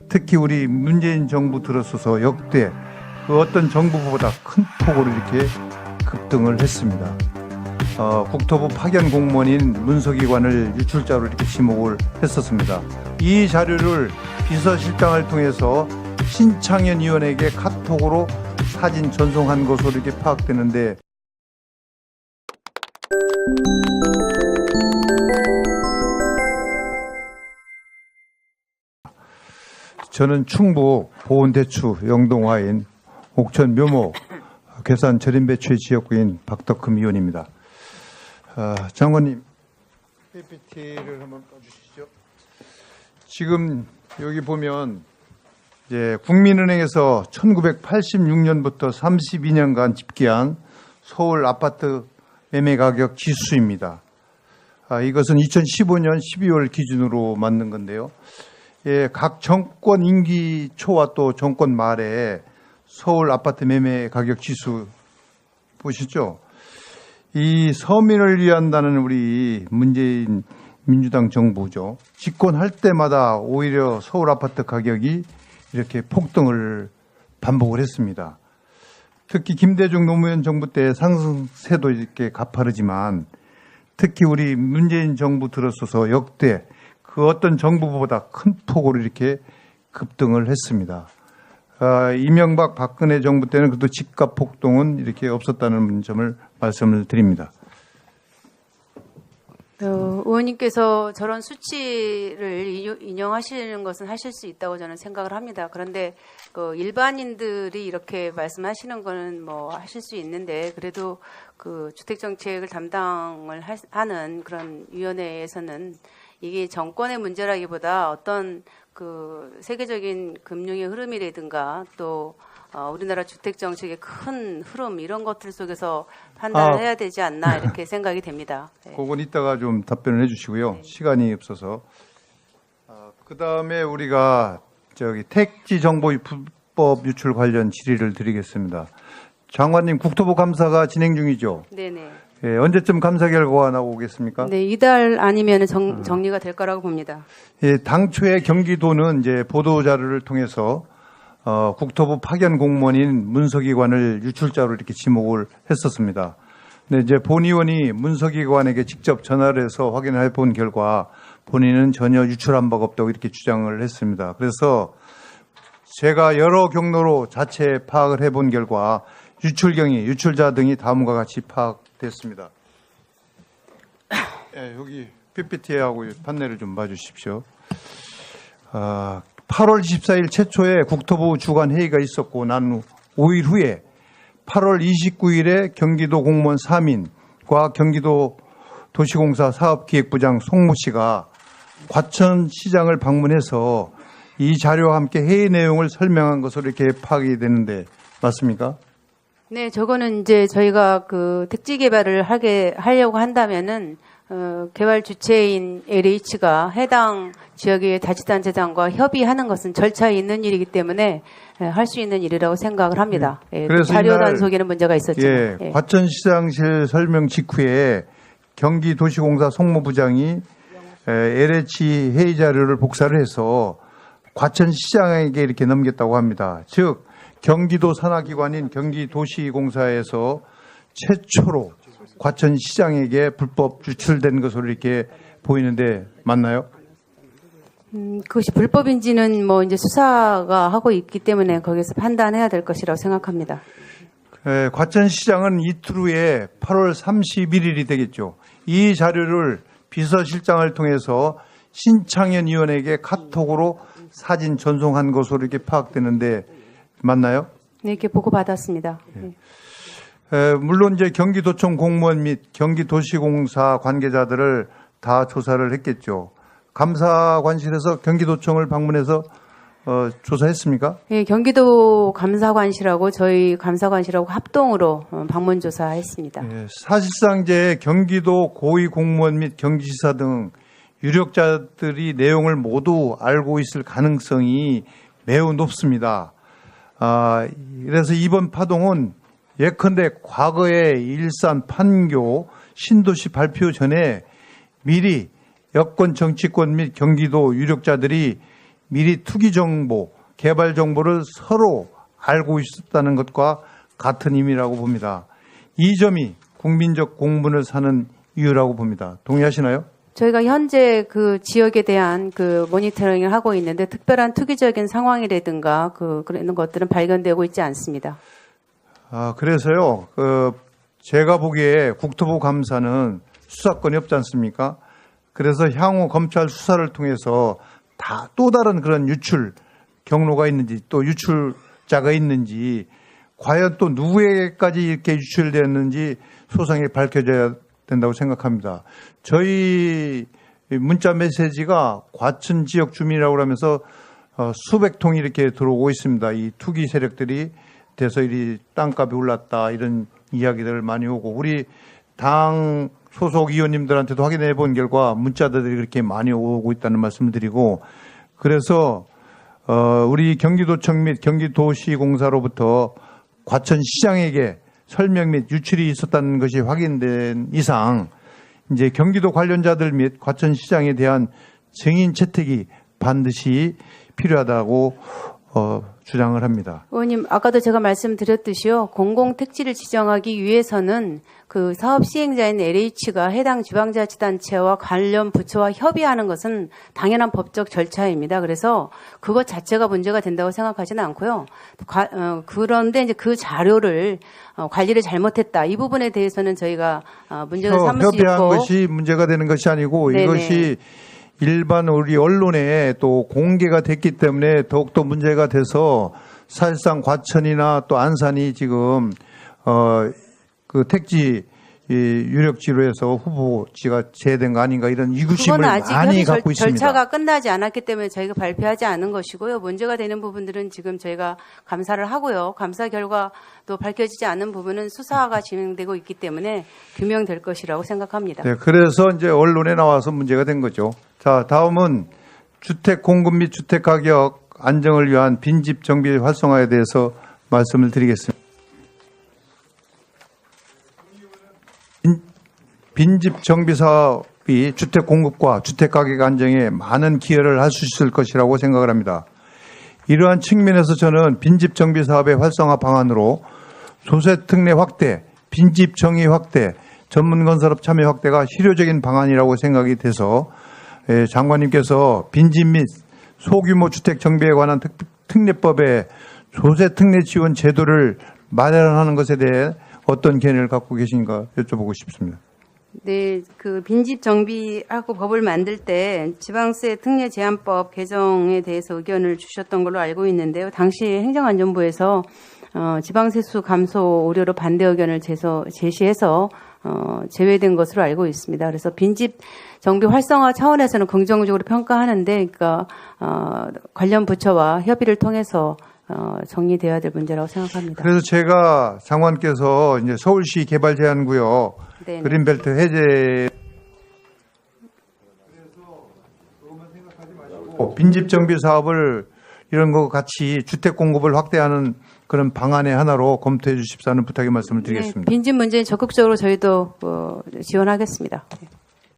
특히 우리 문재인 정부 들어서서 역대 그 어떤 정부보다 큰 폭으로 이렇게 급등을 했습니다. 국토부 파견 공무원인 문서기관을 유출자로 이렇게 지목을 했었습니다. 이 자료를 비서실장을 통해서 신창현 의원에게 카톡으로 사진 전송한 것으로 이렇게 파악되는데, 저는 충북 보은대추 영동화인 옥천 묘목 괴산 절임배추의 지역구인 박덕흠 의원입니다. 장관님, PPT를 한번 꺼주시죠. 지금 여기 보면 이제 국민은행에서 1986년부터 32년간 집계한 서울 아파트 매매 가격 지수입니다. 이것은 2015년 12월 기준으로 만든 건데요. 예, 각 정권 임기 초와 또 정권 말에 서울 아파트 매매 가격 지수 보시죠. 이 서민을 위한다는 우리 문재인 민주당 정부죠. 집권할 때마다 오히려 서울 아파트 가격이 이렇게 폭등을 반복을 했습니다. 특히 김대중 노무현 정부 때 상승세도 이렇게 가파르지만 특히 우리 문재인 정부 들어서서 역대 그 어떤 정부보다 큰 폭으로 이렇게 급등을 했습니다. 이명박 박근혜 정부 때는 그래도 집값 폭등은 이렇게 없었다는 점을 말씀을 드립니다. 의원님께서 저런 수치를 인용하시는 것은 하실 수 있다고 저는 생각을 합니다. 그런데 일반인들이 이렇게 말씀하시는 거는 뭐 하실 수 있는데, 그래도 그 주택정책을 담당을 하는 그런 위원회에서는 이게 정권의 문제라기보다 어떤 그 세계적인 금융의 흐름이라든가 또 우리나라 주택 정책의 큰 흐름 이런 것들 속에서 판단을 해야 되지 않나 이렇게 생각이 됩니다. 네. 그건 이따가 좀 답변을 해주시고요. 네. 시간이 없어서. 그 다음에 우리가 택지 정보 불법 유출 관련 질의를 드리겠습니다. 장관님, 국토부 감사가 진행 중이죠? 네네. 예, 언제쯤 감사 결과가 나오겠습니까? 네, 이달 아니면 정리가 될 거라고 봅니다. 예, 당초에 경기도는 이제 보도 자료를 통해서 국토부 파견 공무원인 문서기관을 유출자로 이렇게 지목을 했었습니다. 근데 이제 본 의원이 문서기관에게 직접 전화를 해서 확인해 본 결과 본인은 전혀 유출한 바가 없다고 이렇게 주장을 했습니다. 그래서 제가 여러 경로로 자체 파악을 해본 결과 유출경위, 유출자 등이 다음과 같이 파악됐습니다. 예, 여기 PPT하고 판넬을 좀 봐주십시오. 8월 24일 최초에 국토부 주간 회의가 있었고 난 후 5일 후에 8월 29일에 경기도 공무원 3인과 경기도 도시공사 사업기획부장 송모 씨가 과천시장을 방문해서 이 자료와 함께 회의 내용을 설명한 것으로 이렇게 파악이 되는데 맞습니까? 네, 저거는 이제 저희가 그 택지 개발을 하려고 한다면은 개발 주체인 LH가 해당 지역의 자치단체장과 협의하는 것은 절차에 있는 일이기 때문에 할 수 있는 일이라고 생각을 합니다. 예, 그래서 자료 이날, 단속에는 문제가 있었죠. 예, 예. 과천시장실 설명 직후에 경기도시공사 송모부장이 LH 회의 자료를 복사를 해서 과천시장에게 이렇게 넘겼다고 합니다. 즉 경기도 산하기관인 경기도시공사에서 최초로 과천시장에게 불법 유출된 것으로 이렇게 보이는데 맞나요? 그것이 불법인지는 뭐 이제 수사가 하고 있기 때문에 거기서 판단해야 될 것이라고 생각합니다. 과천시장은 이틀 후에 8월 31일이 되겠죠. 이 자료를 비서실장을 통해서 신창현 의원에게 카톡으로 사진 전송한 것으로 이렇게 파악되는데 맞나요? 네, 이렇게 보고받았습니다. 네. 물론 이제 경기도청 공무원 및 경기도시공사 관계자들을 다 조사를 했겠죠. 감사관실에서 경기도청을 방문해서 조사했습니까? 네, 경기도 감사관실하고 저희 감사관실하고 합동으로 방문 조사했습니다. 예, 사실상 이제 경기도 고위 공무원 및 경기지사 등 유력자들이 내용을 모두 알고 있을 가능성이 매우 높습니다. 그래서 이번 파동은 예컨대 과거의 일산 판교 신도시 발표 전에 미리 여권 정치권 및 경기도 유력자들이 미리 투기 정보, 개발 정보를 서로 알고 있었다는 것과 같은 의미라고 봅니다. 이 점이 국민적 공분을 사는 이유라고 봅니다. 동의하시나요? 저희가 현재 그 지역에 대한 그 모니터링을 하고 있는데 특별한 투기적인 상황이라든가 그런 것들은 발견되고 있지 않습니다. 그래서요, 제가 보기에 국토부 감사는 수사권이 없지 않습니까? 그래서 향후 검찰 수사를 통해서 또 다른 그런 유출 경로가 있는지 또 유출자가 있는지 과연 또 누구에게까지 이렇게 유출됐는지 소상히 밝혀져야 된다고 생각합니다. 저희 문자 메시지가 과천 지역 주민이라고 하면서 수백 통이 이렇게 들어오고 있습니다. 이 투기 세력들이 돼서 이 땅값이 올랐다 이런 이야기들 많이 오고 우리 당 소속 의원님들한테도 확인해 본 결과 문자들이 그렇게 많이 오고 있다는 말씀을 드리고 그래서 우리 경기도청 및 경기도시공사로부터 과천시장에게 설명 및 유출이 있었다는 것이 확인된 이상 이제 경기도 관련자들 및 과천시장에 대한 증인 채택이 반드시 필요하다고 주장을 합니다. 의원님, 아까도 제가 말씀드렸듯이요. 공공택지를 지정하기 위해서는 그 사업 시행자인 LH가 해당 지방자치단체와 관련 부처와 협의하는 것은 당연한 법적 절차입니다. 그래서 그것 자체가 문제가 된다고 생각하지는 않고요. 그런데 이제 그 자료를 관리를 잘못했다. 이 부분에 대해서는 저희가 문제를 삼을 수 있고. 협의한 것이 문제가 되는 것이 아니고 네네. 이것이 일반 우리 언론에 또 공개가 됐기 때문에 더욱더 문제가 돼서 사실상 과천이나 또 안산이 지금 그 택지 유력지로 해서 후보지가 제외된 거 아닌가 이런 의구심을 그건 아직 많이 갖고 있습니다. 절차가 끝나지 않았기 때문에 저희가 발표하지 않은 것이고요. 문제가 되는 부분들은 지금 저희가 감사를 하고요. 감사 결과도 밝혀지지 않은 부분은 수사가 진행되고 있기 때문에 규명될 것이라고 생각합니다. 네, 그래서 이제 언론에 나와서 문제가 된 거죠. 자, 다음은 주택 공급 및 주택 가격 안정을 위한 빈집 정비 활성화에 대해서 말씀을 드리겠습니다. 빈집 정비 사업이 주택 공급과 주택 가격 안정에 많은 기여를 할 수 있을 것이라고 생각을 합니다. 이러한 측면에서 저는 빈집 정비 사업의 활성화 방안으로 조세 특례 확대, 빈집 정의 확대, 전문 건설업 참여 확대가 실효적인 방안이라고 생각이 돼서 장관님께서 빈집 및 소규모 주택 정비에 관한 특례법에 조세 특례 지원 제도를 마련하는 것에 대해 어떤 견해를 갖고 계신가 여쭤보고 싶습니다. 네, 그 빈집 정비하고 법을 만들 때 지방세 특례 제한법 개정에 대해서 의견을 주셨던 걸로 알고 있는데요. 당시 행정안전부에서 지방세수 감소 우려로 반대 의견을 제시해서 제외된 것으로 알고 있습니다. 그래서 빈집 정비 활성화 차원에서는 긍정적으로 평가하는데, 그러니까 관련 부처와 협의를 통해서 정리되어야 될 문제라고 생각합니다. 그래서 제가 장관께서 이제 서울시 개발 제한구역 네네. 그린벨트 해제 빈집 정비 사업을 이런 거 같이 주택 공급을 확대하는 그런 방안의 하나로 검토해 주십사는 부탁의 말씀을 드리겠습니다. 네, 빈집 문제는 적극적으로 저희도 지원하겠습니다.